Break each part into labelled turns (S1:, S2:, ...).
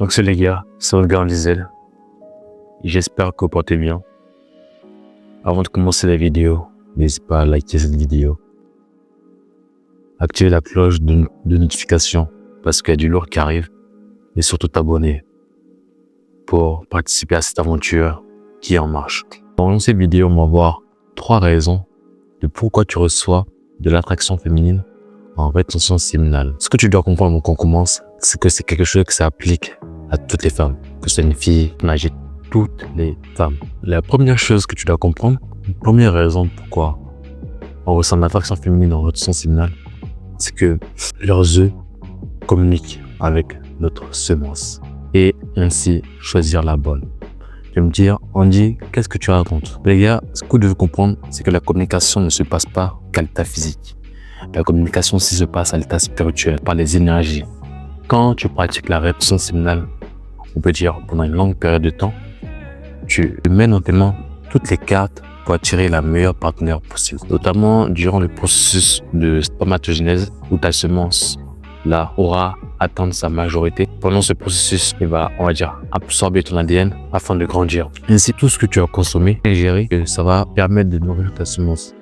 S1: Donc c'est les gars, c'est Oscar Lizel. J'espère que vous portez bien. Avant de commencer la vidéo, n'hésite pas à liker cette vidéo. Activer la cloche de notification parce qu'il y a du lourd qui arrive. Et surtout t'abonner pour participer à cette aventure qui est en marche. Dans cette vidéo, on va voir 3 raisons de pourquoi tu reçois de l'attraction féminine en rétention séminale. Ce que tu dois comprendre avant qu'on commence, c'est que c'est quelque chose qui s'applique à toutes les femmes, que ce soit une fille, un âgé, toutes les femmes. La première chose que tu dois comprendre, la première raison pourquoi on ressent de l'attraction féminine en rétention séminale, c'est que leurs œufs communiquent avec notre semence et ainsi choisir la bonne. Tu vas me dire, Andy, qu'est-ce que tu racontes? Les gars, ce que vous devez comprendre, c'est que la communication ne se passe pas qu'à l'état physique. La communication aussi se passe à l'état spirituel, par les énergies. Quand tu pratiques la rétention séminale, on peut dire pendant une longue période de temps, tu mets dans tes mains toutes les cartes pour attirer la meilleure partenaire possible. Notamment durant le processus de spermatogénèse où ta semence là aura atteint sa majorité. Pendant ce processus, il va, on va dire, absorber ton ADN afin de grandir. Ainsi, tout ce que tu as consommé et géré, ça va permettre de nourrir ta semence.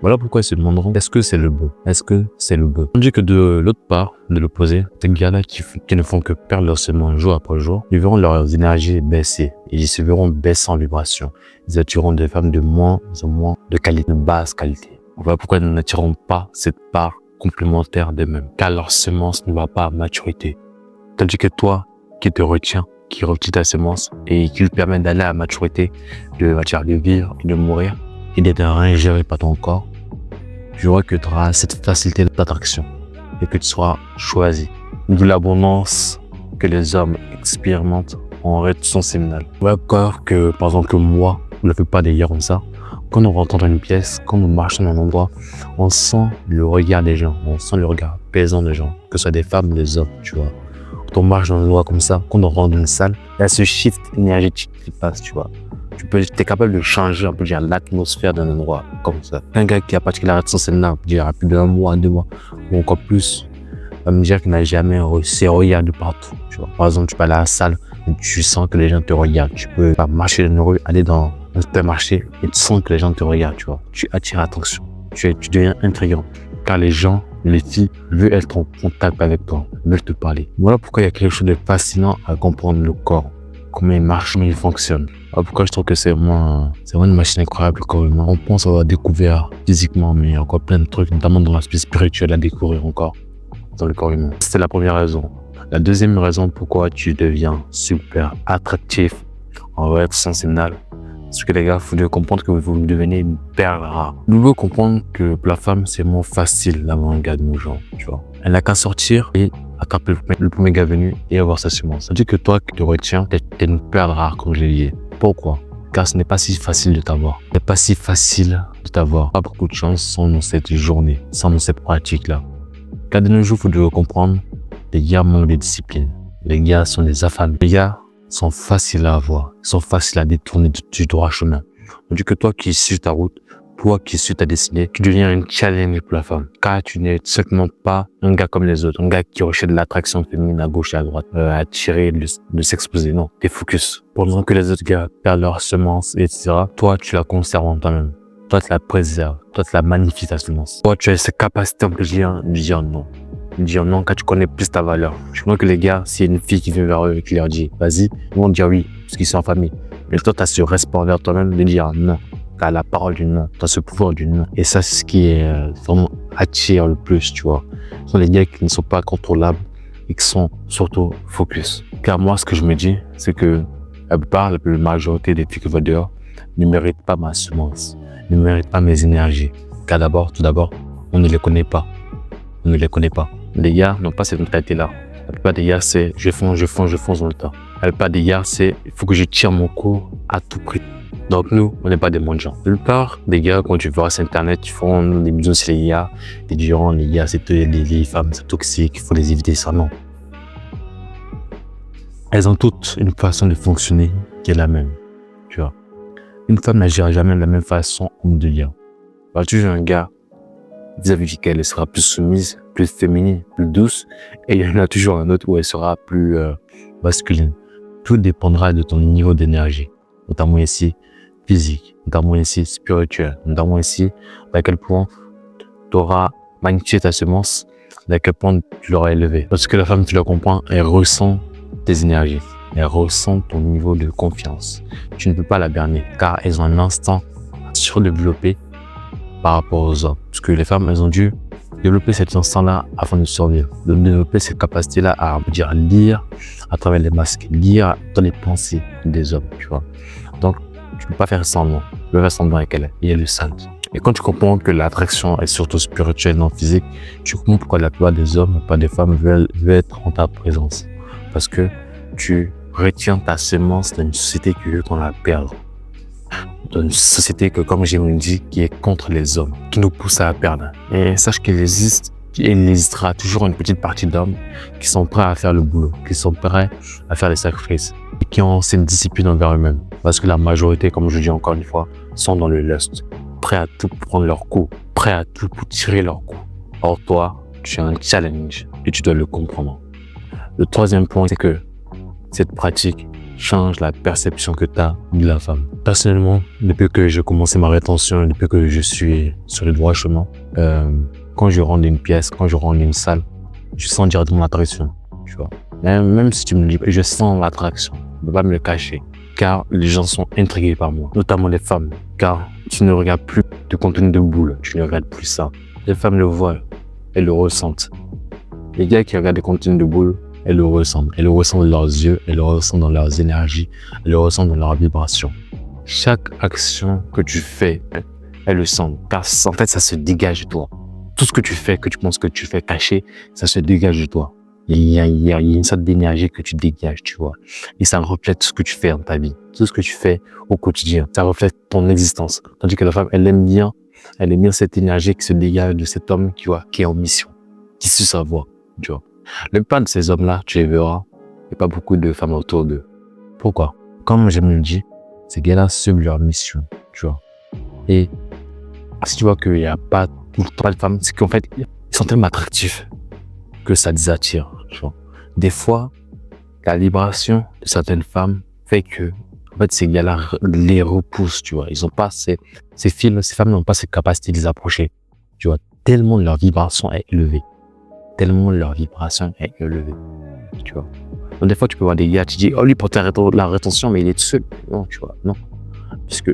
S1: Voilà pourquoi ils se demanderont, est-ce que c'est le bon? Est-ce que c'est le bon? On dit que de l'autre part, de l'opposé, ces gars-là qui ne font que perdre leur semence jour après jour, ils verront leurs énergies baisser. Ils se verront baisser en vibration. Ils attireront des femmes de moins en moins de qualité, de basse qualité. Voilà pourquoi ils n'attireront pas cette part complémentaire d'eux-mêmes, car leur semence ne va pas à maturité. Tandis que toi, qui te retiens, qui retient ta semence et qui lui permet d'aller à maturité, de vivre et de mourir, et d'être ingéré par ton corps, je vois que tu auras cette facilité d'attraction et que tu seras choisi. D'où l'abondance que les hommes expérimentent en rétention séminale. On voit encore que, par exemple, que moi, je ne fais pas des gars comme ça. Quand on rentre dans une pièce, quand on marche dans un endroit, on sent le regard des gens, on sent le regard pesant des gens, que ce soit des femmes ou des hommes, tu vois. Quand on marche dans un endroit comme ça, quand on rentre dans une salle, il y a ce shift énergétique qui passe, tu vois. Tu es capable de changer, on peut dire, l'atmosphère d'un endroit comme ça. Un gars qui a pratiqué la rétention séminale, on peut dire, plus d'un mois, 2 mois, ou encore plus, va me dire qu'il n'a jamais reçu ces regards de partout, tu vois. Par exemple, tu peux aller à la salle, et tu sens que les gens te regardent. Tu peux marcher dans une rue, aller dans un supermarché, et tu sens que les gens te regardent, tu vois. Tu attires l'attention. Tu deviens intriguant. Car les gens, les filles, veulent être en contact avec toi, veulent te parler. Voilà pourquoi il y a quelque chose de fascinant à comprendre le corps. Comment il marche, comment il fonctionne. Voilà pourquoi je trouve que c'est vraiment une machine incroyable, le corps humain. On pense avoir découvert physiquement, mais il y a encore plein de trucs, notamment dans l'aspect spirituel à découvrir encore dans le corps humain. C'était la première raison. La deuxième raison pourquoi tu deviens super attractif en rétention séminale, c'est que les gars, vous devez comprendre que vous devenez une perle rare. Vous devez comprendre que pour la femme, c'est moins facile d'avoir un gars de nos gens, tu vois. Elle n'a qu'à sortir et attraper le premier gars venu et avoir sa semence. Ça veut dire que toi qui te retiens, t'es une perle rare, comme je l'ai dit. Pourquoi? Car ce n'est pas si facile de t'avoir. Ce n'est pas si facile de t'avoir. Pas beaucoup de chance sans cette journée, sans cette pratique-là. Car de nos jours, vous devez comprendre, les gars manquent de discipline. Les gars sont des affamés. Les gars sont faciles à avoir, sont faciles à détourner du droit chemin. On dit que toi qui suis ta route, toi qui suis ta destinée, tu deviens un challenge pour la femme. Car tu n'es certainement pas un gars comme les autres, un gars qui recherche de l'attraction féminine à gauche et à droite, à tirer, de s'exposer. Non, t'es focus. Pendant que les autres gars perdent leur semence, etc., toi, tu la conserves en toi-même. Toi, tu la préserves. Toi, tu la magnifies ta semence. Toi, tu as cette capacité, on peut dire non. Dire non quand tu connais plus ta valeur. Je crois que les gars, s'il y a une fille qui vient vers eux et qui leur dit vas-y, ils vont dire oui, parce qu'ils sont en famille. Mais toi, tu as ce respect envers toi-même de dire non. Tu as la parole du non, tu as ce pouvoir du non. Et ça, c'est ce qui est vraiment attire le plus, tu vois. Ce sont les gars qui ne sont pas contrôlables et qui sont surtout focus. Car moi, ce que je me dis, c'est que la majorité des filles qui vont dehors ne méritent pas ma semence, ne méritent pas mes énergies. Car tout d'abord, on ne les connaît pas. On ne les connaît pas. Les gars n'ont pas cette mentalité-là. La plupart des gars, c'est je fonce dans le tas. La plupart des gars, c'est il faut que je tire mon coup à tout prix. Donc nous, on n'est pas des bons gens. La plupart des gars, quand tu verras sur Internet, ils font des bisous sur les gars, des diront les gars, c'est les femmes, c'est toxique, il faut les éviter, ça non. Elles ont toutes une façon de fonctionner qui est la même, tu vois. Une femme n'agira jamais de la même façon homme de gars. Tu es un gars vis-à-vis duquel elle sera plus soumise, plus féminine, plus douce. Et il y en a toujours un autre où elle sera plus masculine. Tout dépendra de ton niveau d'énergie, notamment ici physique, notamment ici spirituel, notamment ici à quel point tu auras magnifié ta semence, à quel point tu l'auras élevé. Parce que la femme, tu la comprends, elle ressent tes énergies, elle ressent ton niveau de confiance. Tu ne peux pas la berner car elles ont un instinct surdéveloppé par rapport aux hommes. Parce que les femmes, elles ont dû développer cet instinct-là afin de survivre, de développer cette capacité-là à lire à travers les masques, lire dans les pensées des hommes, tu vois. Donc, tu ne peux pas faire semblant. Tu peux faire semblant avec elle. Et elle le sent. Et quand tu comprends que l'attraction est surtout spirituelle, non physique, tu comprends pourquoi la plupart des hommes, la plupart des femmes veulent être en ta présence. Parce que tu retiens ta semence dans une société qui veut qu'on la perde. Dans une société que, comme j'ai dit, qui est contre les hommes, qui nous pousse à la perdre. Et sache qu'il existe, il existera toujours une petite partie d'hommes qui sont prêts à faire le boulot, qui sont prêts à faire les sacrifices, et qui ont cette discipline envers eux-mêmes. Parce que la majorité, comme je dis encore une fois, sont dans le lust, prêts à tout prendre leur coup, prêts à tout pour tirer leur coup. Or toi, tu as un challenge et tu dois le comprendre. Le troisième point, c'est que cette pratique change la perception que tu as de la femme. Personnellement, depuis que j'ai commencé ma rétention, depuis que je suis sur le droit chemin, quand je rentre d'une pièce, quand je rentre d'une salle, je sens directement l'attraction, tu vois. Même si tu me le dis, je sens l'attraction. Je ne peux pas me le cacher, car les gens sont intrigués par moi, notamment les femmes, car tu ne regardes plus de contenu de boule, tu ne regardes plus ça. Les femmes le voient, elles le ressentent. Les gars qui regardent des contenus de boule, elles le ressentent dans leurs yeux, elles le ressentent dans leurs énergies, elles le ressentent dans leurs vibrations. Chaque action que tu fais, elles le sentent, car en fait, ça se dégage de toi. Tout ce que tu fais, que tu penses que tu fais caché, ça se dégage de toi. Il y a une sorte d'énergie que tu dégages, tu vois. Et ça reflète tout ce que tu fais dans ta vie, tout ce que tu fais au quotidien. Ça reflète ton existence. Tandis que la femme, elle aime bien cette énergie qui se dégage de cet homme, tu vois, qui est en mission, qui suit sa voix, tu vois. Le plupart de ces hommes-là, tu les verras, il n'y a pas beaucoup de femmes autour d'eux. Pourquoi? Comme je me le dis, ces gars-là suivent leur mission, tu vois. Et si tu vois qu'il n'y a pas tout le temps de femmes, c'est qu'en fait, ils sont tellement attractifs que ça les attire, tu vois. Des fois, la libération de certaines femmes fait que, en fait, ces gars-là les repoussent, tu vois. Ils n'ont pas ces femmes n'ont pas cette capacité de les approcher, tu vois. Tellement leur vibration est élevée. Tu vois. Donc, des fois, tu peux voir des gars, tu dis, oh, lui, pour la rétention, mais il est tout seul. Non, tu vois, non. Puisque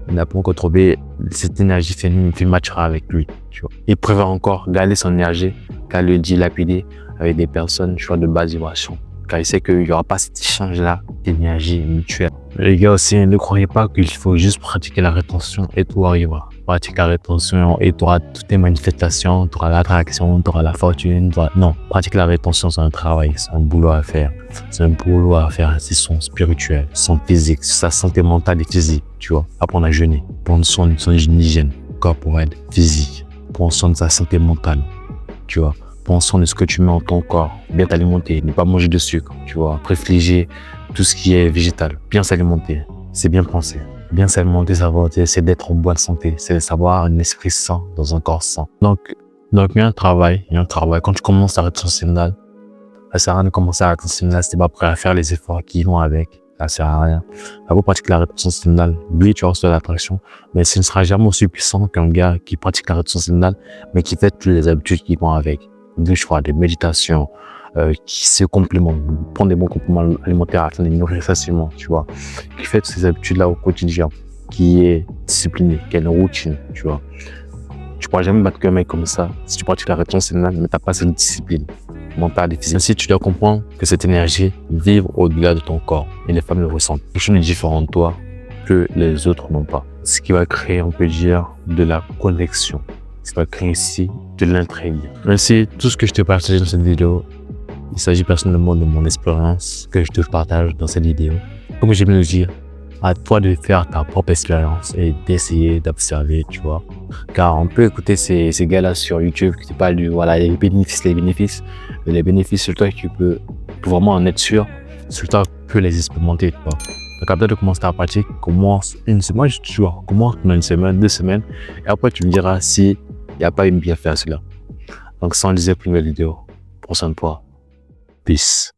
S1: on n'a pas encore trouvé cette énergie féminine qui matchera avec lui, tu vois. Il préfère encore garder son énergie qu'à le dilapider avec des personnes, tu vois, de basse vibration. Car il sait qu'il n'y aura pas cet échange-là d'énergie mutuelle. Les gars aussi, ne croyez pas qu'il faut juste pratiquer la rétention et tout arrivera. Pratique la rétention et tu auras toutes tes manifestations, tu auras l'attraction, tu auras la fortune. Non, pratique la rétention, c'est un travail, c'est un boulot à faire. C'est son spirituel, son physique, sa santé mentale et physique, tu vois. Apprendre à jeûner, prendre soin de son hygiène corporelle, physique, prendre soin de sa santé mentale, tu vois. Prends soin de ce que tu mets en ton corps, bien t'alimenter, ne pas manger de sucre, tu vois, privilégier tout ce qui est végétal, bien s'alimenter, c'est bien penser. Bien s'alimenter, c'est d'être en bonne santé, c'est savoir un esprit sain dans un corps sain. Donc il y a un travail. Quand tu commences la rétention séminale, ça sert à rien de commencer la rétention séminale si t'es pas prêt à faire les efforts qui vont avec. Ça sert à rien. Ça vaut pratiquer la rétention séminale. Oui, tu reçois l'attraction, mais ce ne sera jamais aussi puissant qu'un gars qui pratique la rétention séminale, mais qui fait toutes les habitudes qui vont avec. Des choix, des méditations, qui se complémentent, prendre des bons compléments alimentaires afin de les nourrir facilement, tu vois, qui fait toutes ces habitudes-là au quotidien, qui est discipliné, qui a une routine, tu vois. Tu pourras jamais battre qu'un mec comme ça si tu pratiques la rétention séminale, mais t'as pas cette discipline mentale et physique. Ainsi, tu dois comprendre que cette énergie vibre au-delà de ton corps et les femmes le ressentent. Quelque chose de différent de toi que les autres n'ont pas. Ce qui va créer, on peut dire, de la connexion. Ce qui va créer ici de l'intrigue. Ainsi, tout ce que je te partage dans cette vidéo, il s'agit personnellement de mon expérience que je te partage dans cette vidéo. Comme j'aime le dire, à toi de faire ta propre expérience et d'essayer d'observer, tu vois. Car on peut écouter ces gars-là sur YouTube qui te parlent du, voilà, les bénéfices. Les bénéfices, c'est toi qui peux vraiment en être sûr, c'est toi qui peux les expérimenter, tu vois. Donc après de commencer ta pratique, commence une semaine, moi je dis toujours, commence pendant une semaine, 2 semaines, et après tu me diras si Il n'y a pas une bienfait à cela. Donc, sans diser pour une nouvelle vidéo, prends soin de toi. Peace.